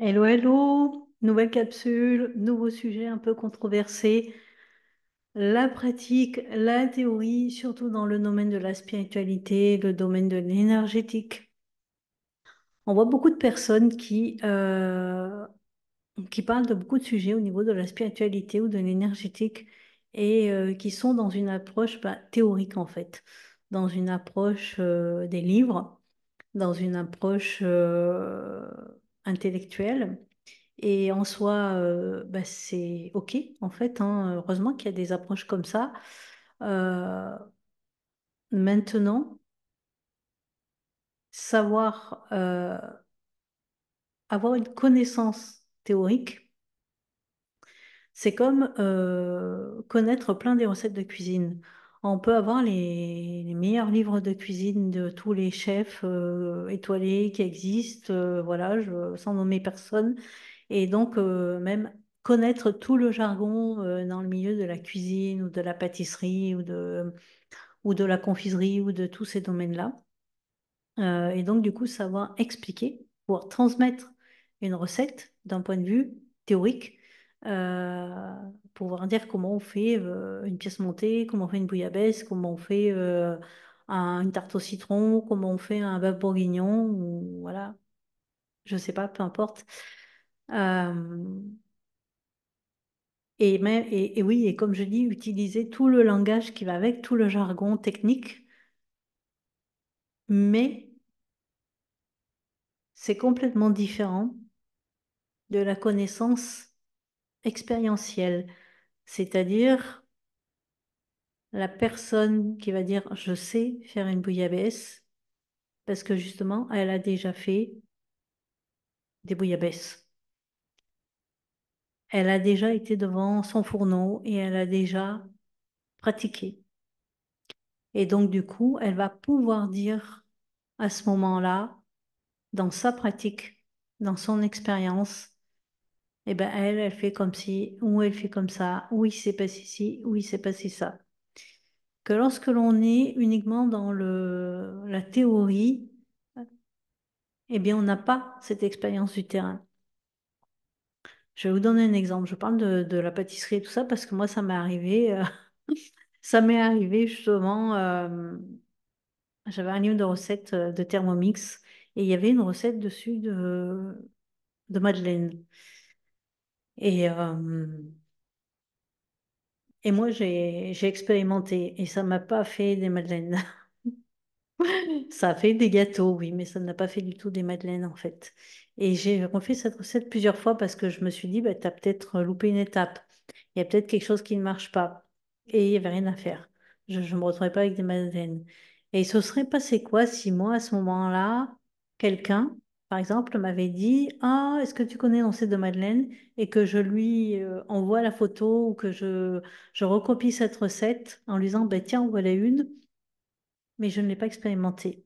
Hello, hello, nouvelle capsule, nouveau sujet un peu controversé. La pratique, la théorie, surtout dans le domaine de la spiritualité, le domaine de l'énergétique. On voit beaucoup de personnes qui parlent de beaucoup de sujets au niveau de la spiritualité ou de l'énergétique et qui sont dans une approche théorique en fait, dans une approche des livres, dans une approche intellectuelle. Et en soi, c'est OK, en fait, hein. Heureusement qu'il y a des approches comme ça. Euh, Maintenant, savoir avoir une connaissance théorique, c'est comme connaître plein des recettes de cuisine. On peut avoir les meilleurs livres de cuisine de tous les chefs étoilés qui existent, voilà, sans nommer personne. Et donc, même connaître tout le jargon dans le milieu de la cuisine ou de la pâtisserie ou de la confiserie ou de tous ces domaines-là. Et donc, du coup, savoir expliquer, pouvoir transmettre une recette d'un point de vue théorique, euh, pouvoir dire comment on fait une pièce montée, comment on fait une bouillabaisse, comment on fait une tarte au citron, comment on fait un bœuf bourguignon, ou voilà, je sais pas, peu importe. Euh, et oui, et comme je dis, utiliser tout le langage qui va avec, tout le jargon technique, mais c'est complètement différent de la connaissance expérientielle, c'est-à-dire la personne qui va dire je sais faire une bouillabaisse parce que justement, elle a déjà fait des bouillabaisses. Elle a déjà été devant son fourneau et elle a déjà pratiqué. Et donc, du coup, elle va pouvoir dire à ce moment-là, dans sa pratique, dans son expérience, eh ben elle fait comme si, ou elle fait comme ça, ou il s'est passé ci, ou il s'est passé ça. Que lorsque l'on est uniquement dans la théorie, eh bien, on n'a pas cette expérience du terrain. Je vais vous donner un exemple. Je parle de la pâtisserie et tout ça parce que moi, ça m'est arrivé, ça m'est arrivé justement, j'avais un livre de recettes de Thermomix et il y avait une recette dessus de madeleine. Et, et moi, j'ai expérimenté et ça m'a pas fait des madeleines. Ça a fait des gâteaux, oui, mais ça n'a pas fait du tout des madeleines en fait. Et j'ai refait cette recette plusieurs fois parce que je me suis dit, bah, tu as peut-être loupé une étape. Il y a peut-être quelque chose qui ne marche pas. Et il n'y avait rien à faire. Je ne me retrouvais pas avec des madeleines. Et il se serait passé quoi si moi, à ce moment-là, quelqu'un, par exemple, m'avait dit, ah, est-ce que tu connais lancer de madeleine? Et que je lui envoie la photo ou que je recopie cette recette en lui disant, bah, tiens, voilà une, mais je ne l'ai pas expérimentée.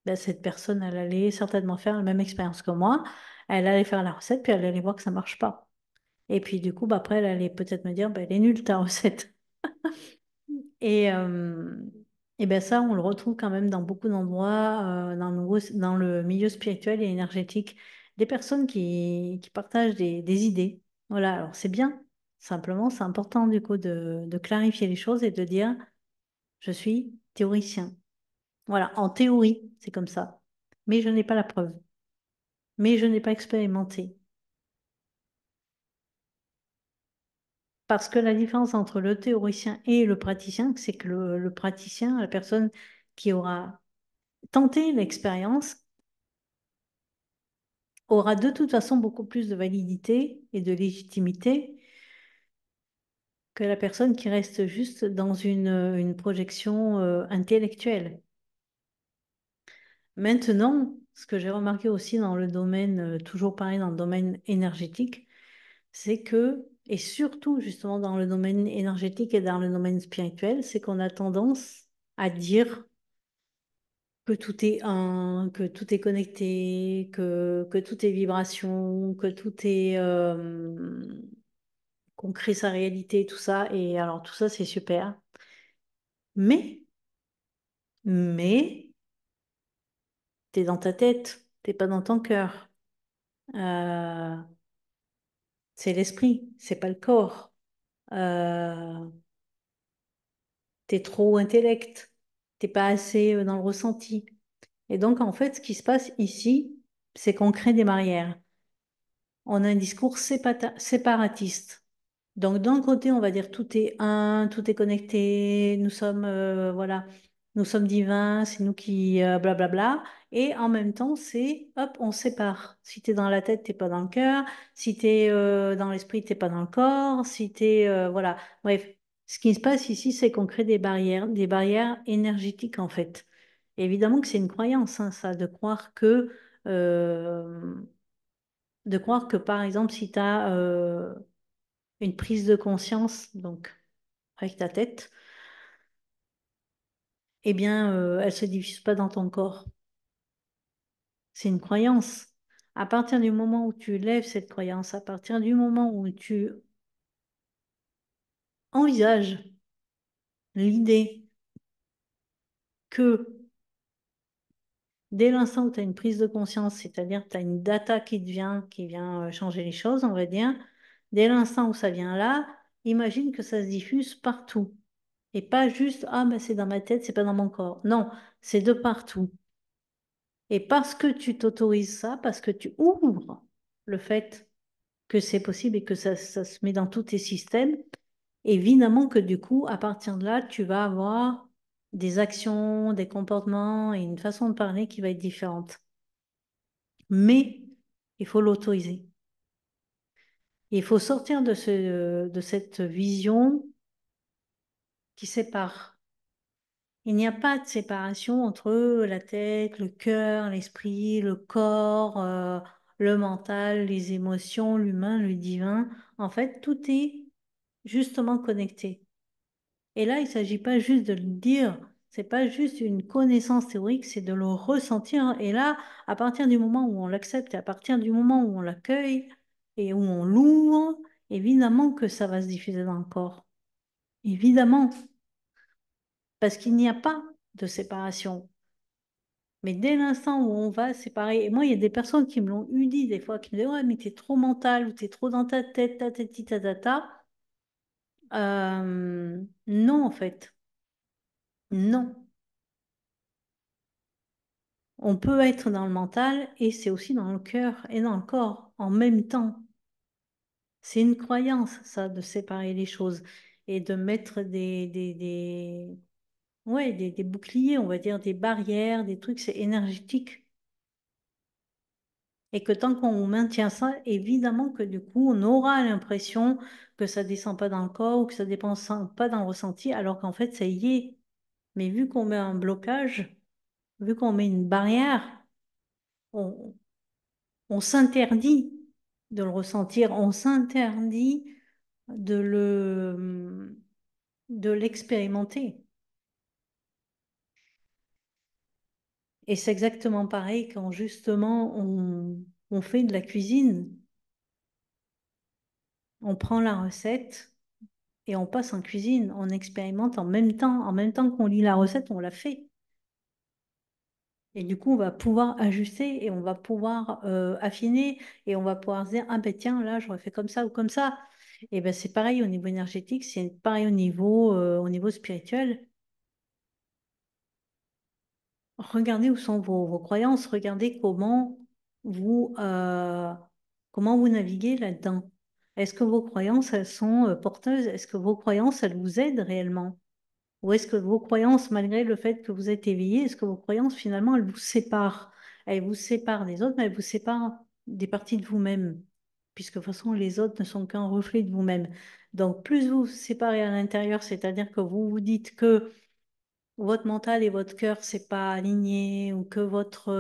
Ben, cette personne, elle allait certainement faire la même expérience que moi. Elle allait faire la recette, puis elle allait voir que ça marche pas. Et puis du coup, bah, après, elle allait peut-être me dire, ben, elle est nulle ta recette. Et, euh, et ben ça, on le retrouve quand même dans beaucoup d'endroits, dans le milieu spirituel et énergétique. Des personnes qui partagent des idées. Voilà, alors c'est bien. Simplement, c'est important du coup de clarifier les choses et de dire, je suis théoricien. Voilà, en théorie, c'est comme ça. Mais je n'ai pas la preuve. Mais je n'ai pas expérimenté. Parce que la différence entre le théoricien et le praticien, c'est que le praticien, la personne qui aura tenté l'expérience, aura de toute façon beaucoup plus de validité et de légitimité que la personne qui reste juste dans une projection intellectuelle. Maintenant, ce que j'ai remarqué aussi dans le domaine, toujours pareil, dans le domaine énergétique, c'est que, et surtout justement dans le domaine énergétique et dans le domaine spirituel, c'est qu'on a tendance à dire que tout est un, que tout est connecté, que tout est vibration, que tout est, qu'on crée sa réalité, tout ça. Et alors tout ça, c'est super. Mais, mais, t'es dans ta tête, t'es pas dans ton cœur. Euh, c'est l'esprit, c'est pas le corps. Euh, T'es trop intellect, t'es pas assez dans le ressenti. Et donc, en fait, ce qui se passe ici, c'est qu'on crée des barrières. On a un discours séparatiste. Donc, d'un côté, on va dire tout est un, tout est connecté, nous sommes, voilà, nous sommes divins, c'est nous qui, blablabla. Et en même temps, c'est, hop, on sépare. Si t'es dans la tête, t'es pas dans le cœur. Si t'es dans l'esprit, t'es pas dans le corps. Si t'es, voilà. Bref, ce qui se passe ici, c'est qu'on crée des barrières énergétiques, en fait. Évidemment que c'est une croyance, hein, ça, euh, de croire que, par exemple, si tu as une prise de conscience, donc avec ta tête, eh bien, elle se diffuse pas dans ton corps. C'est une croyance. À partir du moment où tu lèves cette croyance, à partir du moment où tu envisages l'idée que dès l'instant où tu as une prise de conscience, c'est-à-dire que tu as une data qui vient changer les choses, on va dire, dès l'instant où ça vient là, imagine que ça se diffuse partout. Et pas juste, ah, ben c'est dans ma tête, c'est pas dans mon corps. Non, c'est de partout. Et parce que tu t'autorises ça, parce que tu ouvres le fait que c'est possible et que ça se met dans tous tes systèmes, évidemment que du coup, à partir de là, tu vas avoir des actions, des comportements et une façon de parler qui va être différente. Mais il faut l'autoriser. Il faut sortir de cette vision qui sépare. Il n'y a pas de séparation entre la tête, le cœur, l'esprit, le corps, le mental, les émotions, l'humain, le divin. En fait, tout est justement connecté. Et là, il ne s'agit pas juste de le dire, c'est pas juste une connaissance théorique, c'est de le ressentir. Et là, à partir du moment où on l'accepte et à partir du moment où on l'accueille et où on l'ouvre, évidemment que ça va se diffuser dans le corps. Évidemment, parce qu'il n'y a pas de séparation. Mais dès l'instant où on va séparer, et moi, il y a des personnes qui me l'ont eu dit des fois, qui me disent, ouais, mais t'es trop mental ou t'es trop dans ta tête, ta tête, ta, ta, ta. Non, en fait, non. On peut être dans le mental et c'est aussi dans le cœur et dans le corps en même temps. C'est une croyance, ça, de séparer les choses et de mettre ouais, des boucliers, on va dire, des barrières, des trucs, c'est énergétique. Et que tant qu'on maintient ça, évidemment que du coup, on aura l'impression que ça descend pas dans le corps ou que ça descend pas dans le ressenti, alors qu'en fait, ça y est. Mais vu qu'on met un blocage, vu qu'on met une barrière, on, on s'interdit de le ressentir, on s'interdit de l'expérimenter. Et c'est exactement pareil quand justement on fait de la cuisine, on prend la recette et on passe en cuisine, on expérimente en même temps qu'on lit la recette, on la fait. Et du coup, on va pouvoir ajuster et on va pouvoir affiner et on va pouvoir se dire, ah ben tiens, là, j'aurais fait comme ça ou comme ça. Et ben c'est pareil au niveau énergétique, c'est pareil au niveau spirituel. Regardez où sont vos croyances, regardez comment vous naviguez là-dedans. Est-ce que vos croyances, elles sont porteuses? Est-ce que vos croyances, elles vous aident réellement? Ou est-ce que vos croyances, malgré le fait que vous êtes éveillé, est-ce que vos croyances, finalement, elles vous séparent? Elles vous séparent des autres, mais elles vous séparent des parties de vous-même, puisque de toute façon, les autres ne sont qu'un reflet de vous-même. Donc, plus vous vous séparez à l'intérieur, c'est-à-dire que vous vous dites que votre mental et votre cœur, c'est pas aligné, ou que votre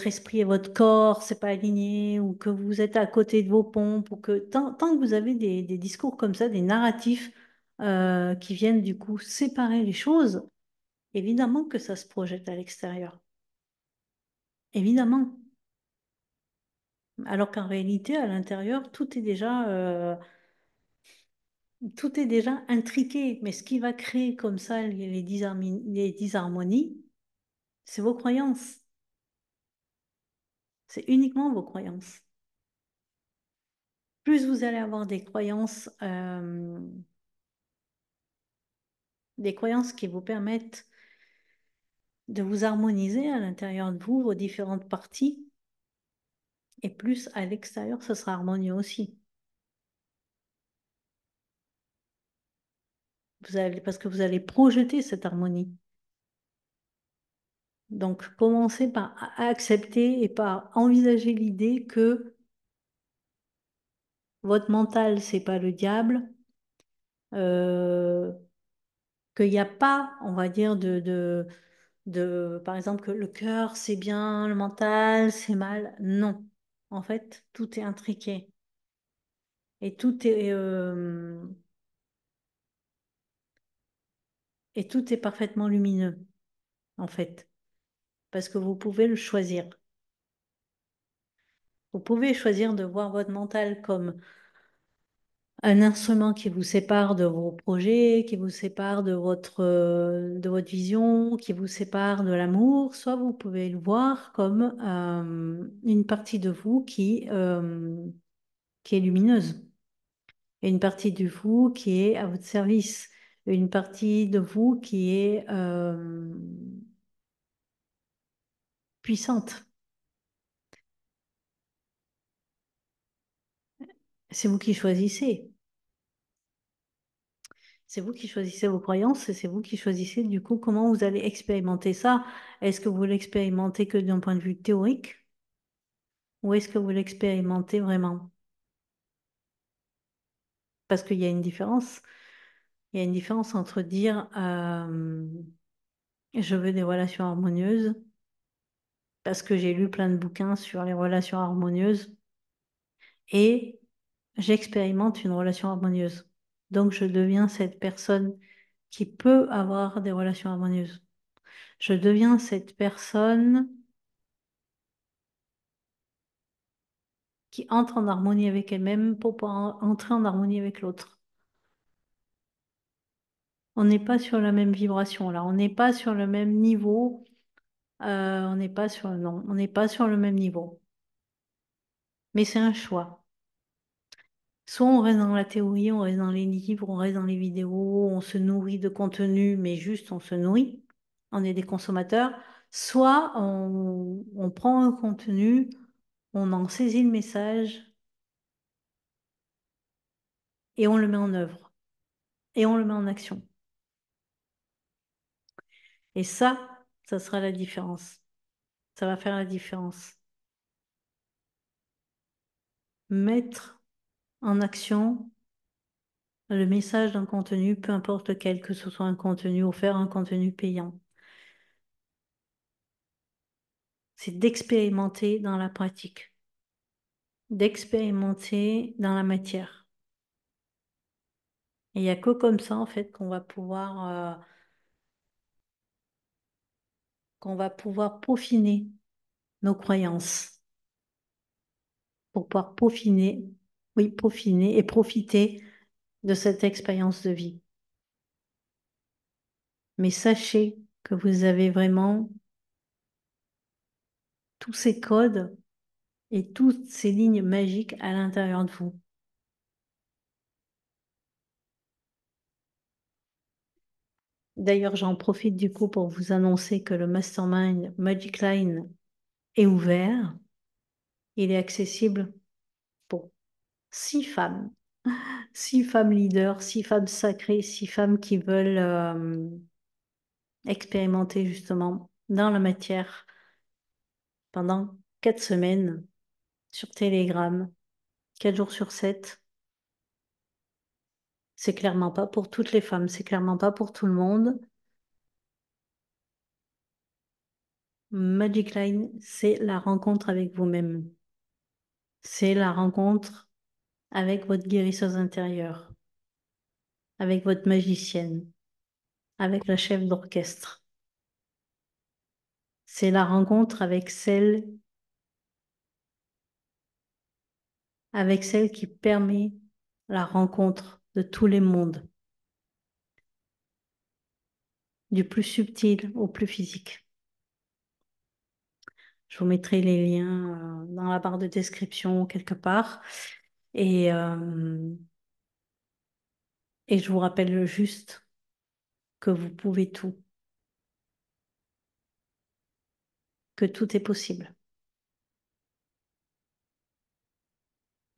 esprit et votre corps, c'est pas aligné, ou que vous êtes à côté de vos pompes, ou que tant que vous avez des discours comme ça, des narratifs qui viennent du coup séparer les choses, évidemment que ça se projette à l'extérieur. Évidemment. Alors qu'en réalité, à l'intérieur, tout est déjà intriqué. Mais ce qui va créer comme ça les disharmonies, c'est vos croyances. C'est uniquement vos croyances. Plus vous allez avoir des croyances qui vous permettent de vous harmoniser à l'intérieur de vous, vos différentes parties, et plus à l'extérieur, ce sera harmonieux aussi. Parce que vous allez projeter cette harmonie. Donc, commencez par accepter et par envisager l'idée que votre mental, c'est pas le diable, euh, qu'il n'y a pas, on va dire, par exemple, que le cœur, c'est bien, le mental, c'est mal. Non. En fait, tout est intriqué. Et tout est parfaitement lumineux, en fait. Parce que vous pouvez le choisir. Vous pouvez choisir de voir votre mental comme un instrument qui vous sépare de vos projets, qui vous sépare de votre vision, qui vous sépare de l'amour, soit vous pouvez le voir comme une partie de vous qui est lumineuse, et une partie de vous qui est à votre service, et une partie de vous qui est puissante. C'est vous qui choisissez. C'est vous qui choisissez vos croyances et c'est vous qui choisissez du coup comment vous allez expérimenter ça. Est-ce que vous l'expérimentez que d'un point de vue théorique ou est-ce que vous l'expérimentez vraiment? Parce qu'il y a une différence. Il y a une différence entre dire je veux des relations harmonieuses parce que j'ai lu plein de bouquins sur les relations harmonieuses et j'expérimente une relation harmonieuse. Donc je deviens cette personne qui peut avoir des relations harmonieuses. Je deviens cette personne qui entre en harmonie avec elle-même pour pouvoir entrer en harmonie avec l'autre. On n'est pas sur la même vibration là, on n'est pas sur le même niveau, on n'est pas sur, non, on n'est pas sur le même niveau. Mais c'est un choix. Soit on reste dans la théorie, on reste dans les livres, on reste dans les vidéos, on se nourrit de contenu, mais juste on se nourrit, on est des consommateurs. Soit on prend un contenu, on en saisit le message et on le met en œuvre et on le met en action. Et ça sera la différence. Ça va faire la différence. Mettre en action le message d'un contenu, peu importe lequel, que ce soit un contenu ou faire un contenu payant. C'est d'expérimenter dans la pratique, d'expérimenter dans la matière. Et il n'y a que comme ça, en fait, qu'on va pouvoir peaufiner nos croyances, pour pouvoir peaufiner, oui, peaufiner et profiter de cette expérience de vie. Mais sachez que vous avez vraiment tous ces codes et toutes ces lignes magiques à l'intérieur de vous. D'ailleurs, j'en profite du coup pour vous annoncer que le Mastermind Magic Line est ouvert. Il est accessible pour 6 femmes, 6 femmes leaders, 6 femmes sacrées, 6 femmes qui veulent expérimenter justement dans la matière pendant 4 semaines sur Telegram, 4 jours sur 7. C'est clairement pas pour toutes les femmes, c'est clairement pas pour tout le monde. Magic Line, c'est la rencontre avec vous-même. C'est la rencontre avec votre guérisseuse intérieure, avec votre magicienne, avec la chef d'orchestre. C'est la rencontre avec celle qui permet la rencontre de tous les mondes, du plus subtil au plus physique. Je vous mettrai les liens dans la barre de description quelque part. Et, euh, et je vous rappelle juste que vous pouvez tout, que tout est possible.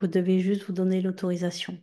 Vous devez juste vous donner l'autorisation.